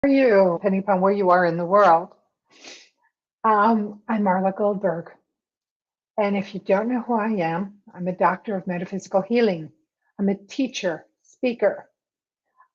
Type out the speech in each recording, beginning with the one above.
Are you, depending upon where you are in the world? I'm Marla Goldberg. And if you don't know who I am, I'm a doctor of metaphysical healing. I'm a teacher, speaker.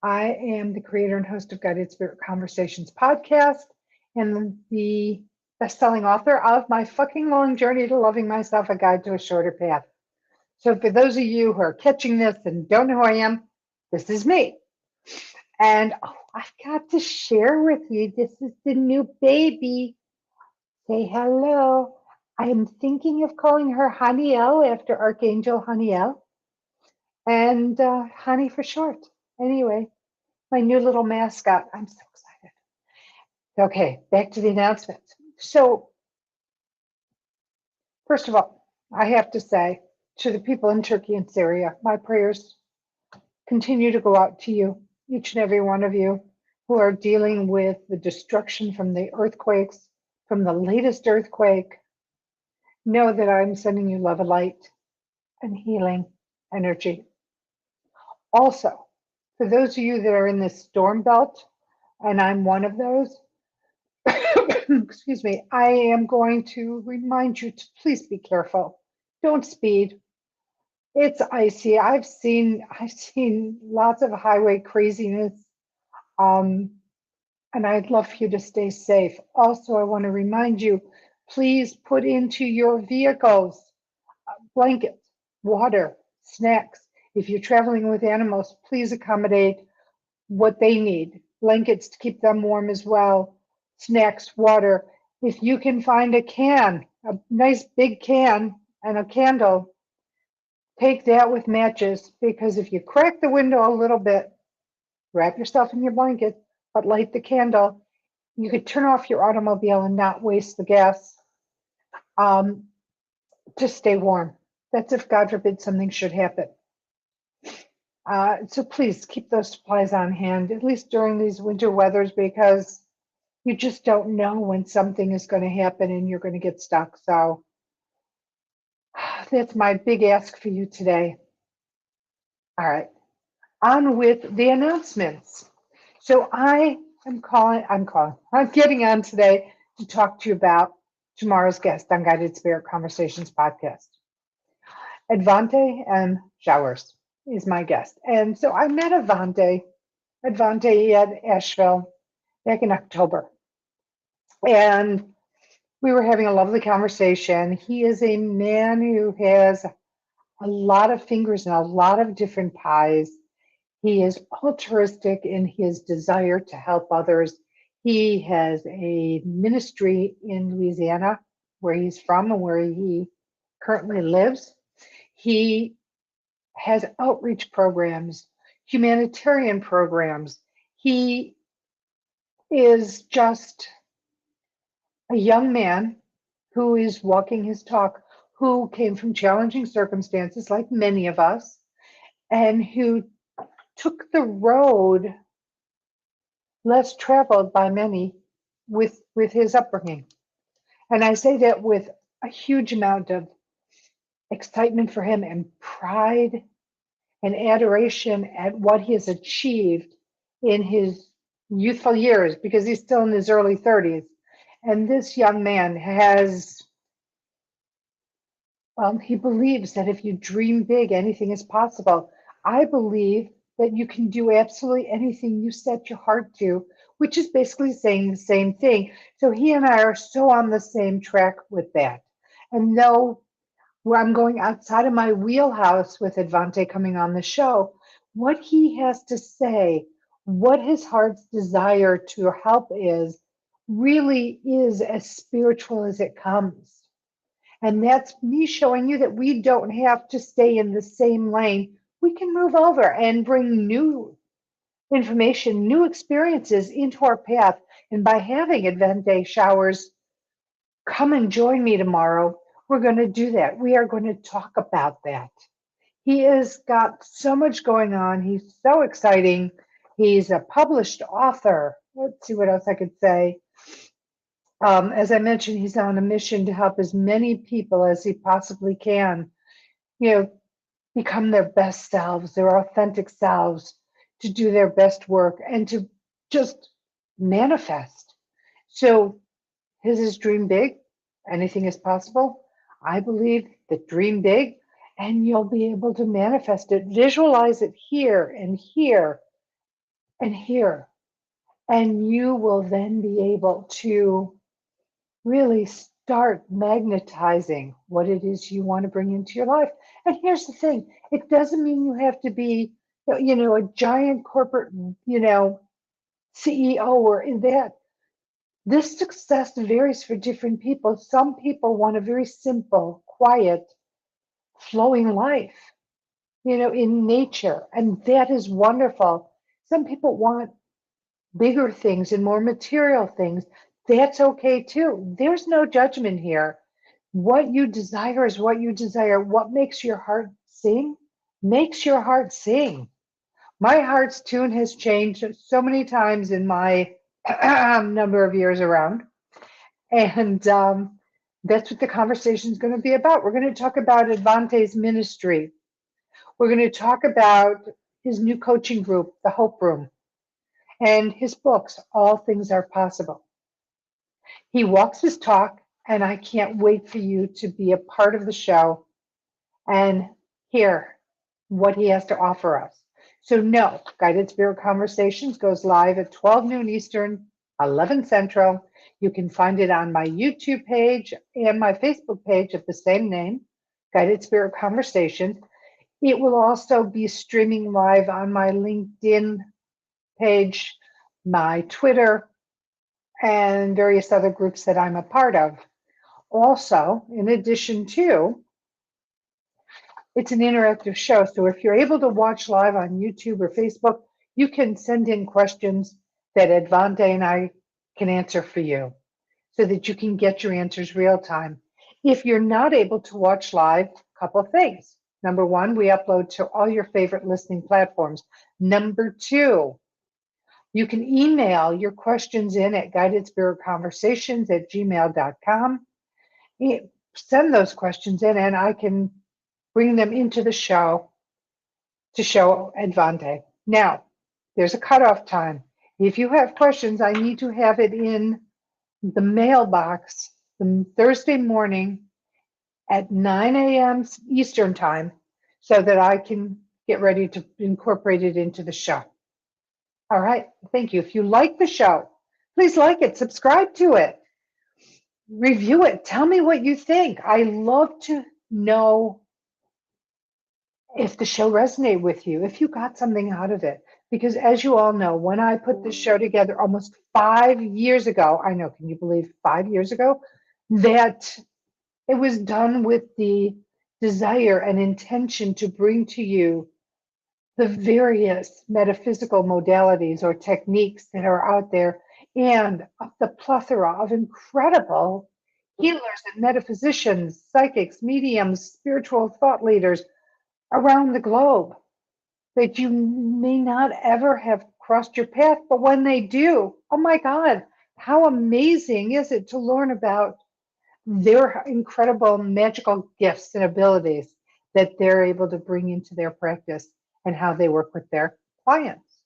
I am the creator and host of Guided Spirit Conversations podcast and the best-selling author of My Fucking Long Journey to Loving Myself, A Guide to a Shorter Path. So for those of you who are catching this and don't know who I am, this is me. And I've got to share with you, this is the new baby. Say hello. I'm thinking of calling her Haniel after Archangel Haniel, and Hani for short. Anyway, my new little mascot. I'm so excited. Okay, back to the announcements. So, first of all, I have to say to the people in Turkey and Syria, my prayers continue to go out to you, each and every one of you who are dealing with the destruction from the earthquakes, from the latest earthquake. Know that I'm sending you love and light and healing energy. Also, for those of you that are in this storm belt, and I'm one of those, excuse me, I am going to remind you to please be careful. Don't speed. It's icy. I've seen lots of highway craziness. Um, and I'd love for you to stay safe. Also, I want to remind you, please put into your vehicles blankets, water, snacks. If you're traveling with animals, please accommodate what they need. Blankets to keep them warm as well, snacks, water. If you can find a can, a nice big can, and a candle, take that with matches, because if you crack the window a little bit, wrap yourself in your blanket, but light the candle, you could turn off your automobile and not waste the gas. Um, to stay warm. That's if, God forbid, something should happen. So please keep those supplies on hand, at least during these winter weathers, because you just don't know when something is going to happen and you're going to get stuck. So that's my big ask for you today. All right, on with the announcements. So I'm getting on today to talk to you about tomorrow's guest on Guided Spirit Conversations podcast. Edvante Showers is my guest. And so I met Edvante at Asheville back in October. And we were having a lovely conversation. He is a man who has a lot of fingers in a lot of different pies. He is altruistic in his desire to help others. He has a ministry in Louisiana, where he's from and where he currently lives. He has outreach programs, humanitarian programs. He is just a young man who is walking his talk, who came from challenging circumstances like many of us, and who took the road less traveled by many with his upbringing. And I say that with a huge amount of excitement for him and pride and adoration at what he has achieved in his youthful years, because he's still in his early 30s. And this young man has, he believes that if you dream big, anything is possible. I believe that you can do absolutely anything you set your heart to, which is basically saying the same thing. So he and I are so on the same track with that. And though where I'm going outside of my wheelhouse with Edvante coming on the show, what he has to say, what his heart's desire to help is, really is as spiritual as it comes. And that's me showing you that we don't have to stay in the same lane. We can move over and bring new information, new experiences into our path. And by having Edvante Showers come and join me tomorrow, we're going to do that. We are going to talk about that. He has got so much going on. He's so exciting. He's a published author. Let's see what else I could say. As I mentioned, he's on a mission to help as many people as he possibly can, become their best selves, their authentic selves, to do their best work, and to just manifest. So his is dream big. Anything is possible. I believe that dream big and you'll be able to manifest it. Visualize it here and here and here. And you will then be able to really start magnetizing what it is you want to bring into your life. And here's the thing, it doesn't mean you have to be, a giant corporate, CEO or in that. This success varies for different people. Some people want a very simple, quiet, flowing life, in nature, and that is wonderful. Some people want bigger things and more material things. That's okay too. There's no judgment here. What you desire is what you desire. What makes your heart sing makes your heart sing. My heart's tune has changed so many times in my number of years around. And that's what the conversation is going to be about. We're going to talk about Edvante's ministry. We're going to talk about his new coaching group, the Hope Room, and his books, All Things Are Possible. He walks his talk, and I can't wait for you to be a part of the show and hear what he has to offer us. So no, Guided Spirit Conversations goes live at 12 noon Eastern, 11 Central. You can find it on my YouTube page and my Facebook page of the same name, Guided Spirit Conversations. It will also be streaming live on my LinkedIn page, my Twitter, and various other groups that I'm a part of. Also, in addition to, it's an interactive show. So if you're able to watch live on YouTube or Facebook, you can send in questions that Edvante and I can answer for you so that you can get your answers real time. If you're not able to watch live, a couple of things. Number one, we upload to all your favorite listening platforms. Number two, you can email your questions in at guidedspiritconversations@gmail.com. Send those questions in and I can bring them into the show to show Edvante. Now, there's a cutoff time. If you have questions, I need to have it in the mailbox the Thursday morning at 9 a.m. Eastern time so that I can get ready to incorporate it into the show. All right, thank you. If you like the show, please like it, subscribe to it, review it, tell me what you think. I love to know if the show resonated with you, if you got something out of it. Because as you all know, when I put this show together almost 5 years ago, I know, can you believe 5 years ago, that it was done with the desire and intention to bring to you the various metaphysical modalities or techniques that are out there and of the plethora of incredible healers and metaphysicians, psychics, mediums, spiritual thought leaders around the globe that you may not ever have crossed your path, but when they do, oh my God, how amazing is it to learn about their incredible magical gifts and abilities that they're able to bring into their practice and how they work with their clients.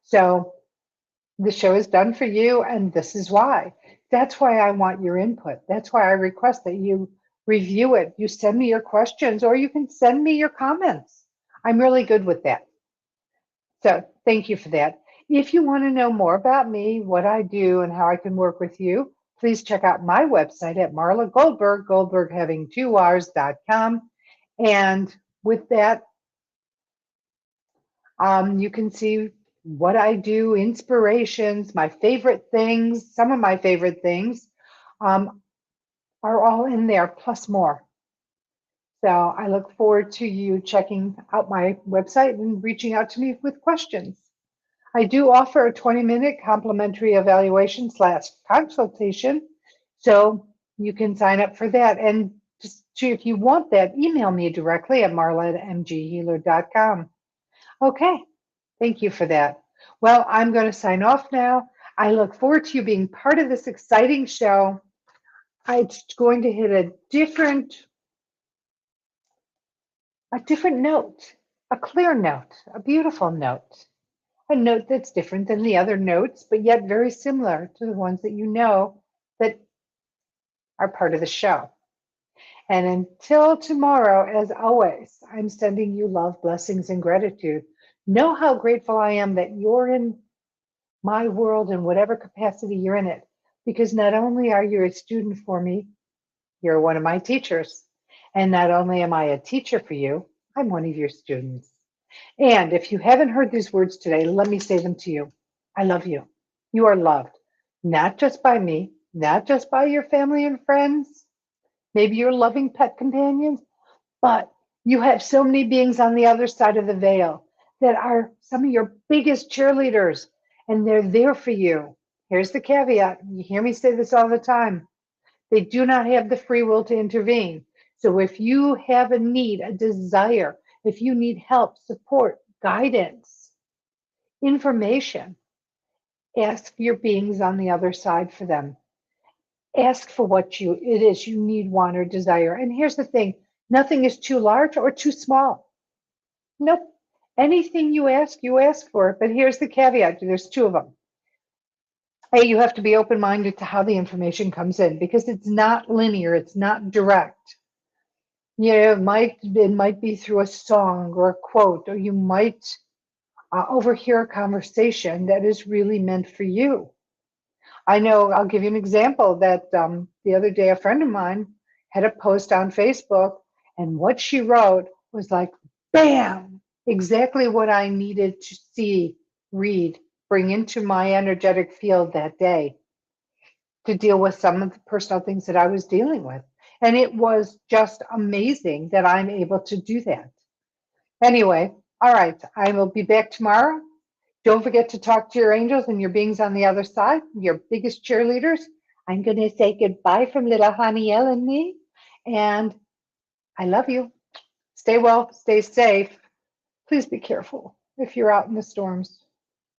So the show is done for you, and this is why. That's why I want your input. That's why I request that you review it. You send me your questions, or you can send me your comments. I'm really good with that. So thank you for that. If you want to know more about me, what I do, and how I can work with you, please check out my website at Marla Goldberg, Goldberg having 2Rs.com. And with that, you can see what I do, inspirations, my favorite things. Some of my favorite things are all in there, plus more. So I look forward to you checking out my website and reaching out to me with questions. I do offer a 20-minute complimentary evaluation / consultation, so you can sign up for that. And just if you want that, email me directly at marla@mghealer.com. Okay, thank you for that. Well, I'm going to sign off now. I look forward to you being part of this exciting show. I'm going to hit a different note, a clear note, a beautiful note. a note that's different than the other notes, but yet very similar to the ones that you know that are part of the show. And until tomorrow, as always, I'm sending you love, blessings, and gratitude. Know how grateful I am that you're in my world in whatever capacity you're in it, because not only are you a student for me, you're one of my teachers. And not only am I a teacher for you, I'm one of your students. And if you haven't heard these words today, let me say them to you. I love you. You are loved, not just by me, not just by your family and friends, maybe your loving pet companions, but you have so many beings on the other side of the veil that are some of your biggest cheerleaders, and they're there for you. Here's the caveat. You hear me say this all the time. They do not have the free will to intervene. So if you have a need, a desire, if you need help, support, guidance, information, ask your beings on the other side for them. Ask for what it is you need, want, or desire. And here's the thing, nothing is too large or too small. Nope. Anything you ask for. But here's the caveat. There's two of them. A, you have to be open-minded to how the information comes in because it's not linear. It's not direct. You know, it might be through a song or a quote, or you might overhear a conversation that is really meant for you. I know, I'll give you an example that the other day a friend of mine had a post on Facebook, and what she wrote was like, bam, exactly what I needed to see, read, bring into my energetic field that day to deal with some of the personal things that I was dealing with. And it was just amazing that I'm able to do that. Anyway, all right, I will be back tomorrow. Don't forget to talk to your angels and your beings on the other side, your biggest cheerleaders. I'm going to say goodbye from little Haniel and me. And I love you. Stay well, stay safe. Please be careful if you're out in the storms.